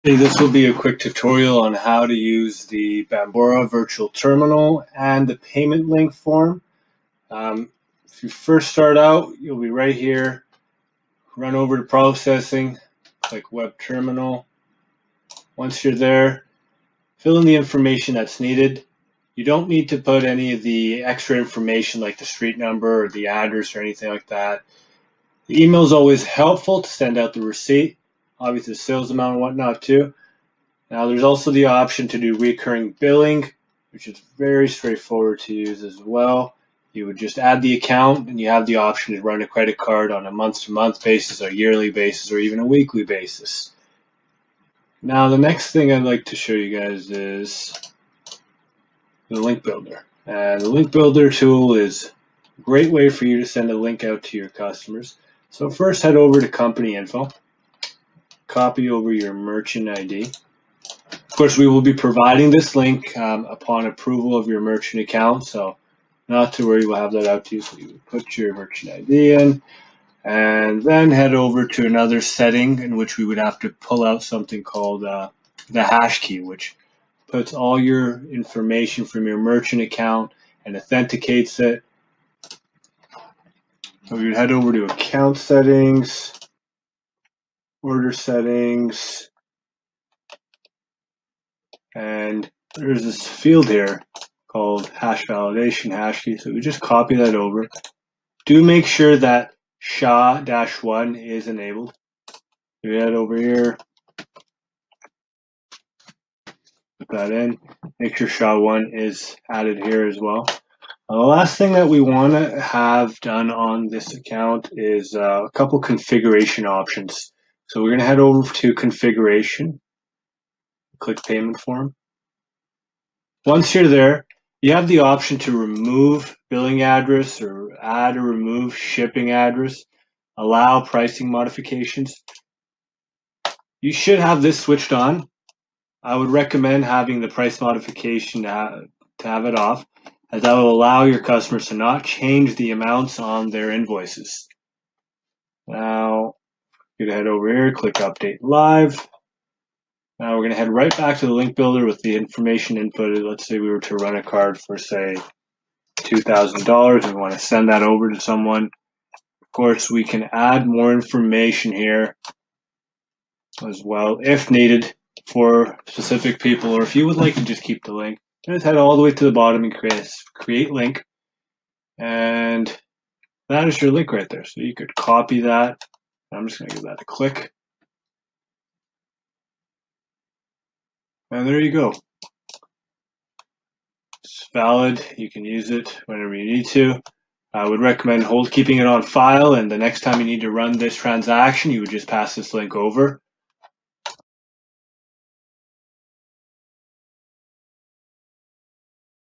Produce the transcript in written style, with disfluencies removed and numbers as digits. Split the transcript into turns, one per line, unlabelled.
Hey, this will be a quick tutorial on how to use the Bambora virtual terminal and the payment link form. If you first start out, you'll be right here. Run over to processing, click web terminal. Once you're there, fill in the information that's needed. You don't need to put any of the extra information like the street number or the address or anything like that. The email is always helpful to send out the receipt, obviously the sales amount and whatnot too. Now there's also the option to do recurring billing, which is very straightforward to use as well. You would just add the account and you have the option to run a credit card on a month-to-month basis, a yearly basis, or even a weekly basis. Now the next thing I'd like to show you guys is the link builder. And the link builder tool is a great way for you to send a link out to your customers. So first head over to company info, copy over your merchant ID. Of course, we will be providing this link upon approval of your merchant account, so not to worry, we'll have that out to you. So you would put your merchant ID in, and then head over to another setting in which we would have to pull out something called the hash key, which puts all your information from your merchant account and authenticates it. So we would head over to account settings, order settings, and there's this field here called hash validation hash key. So we just copy that over. Do make sure that SHA-1 is enabled. We head over here, put that in. Make sure SHA-1 is added here as well. The last thing that we want to have done on this account is a couple configuration options. So we're going to head over to configuration, click payment form. Once you're there, you have the option to remove billing address or add or remove shipping address, allow pricing modifications. You should have this switched on. I would recommend having the price modification to have it off, as that will allow your customers to not change the amounts on their invoices. Now, you're going to head over here, click Update Live. Now we're going to head right back to the link builder with the information inputted. Let's say we were to run a card for, say, $2,000. We want to send that over to someone. Of course, we can add more information here as well if needed for specific people, or if you would like to just keep the link, just head all the way to the bottom and create link, and that is your link right there. So you could copy that. I'm just going to give that a click. And there you go. It's valid. You can use it whenever you need to. I would recommend keeping it on file, and the next time you need to run this transaction, you would just pass this link over.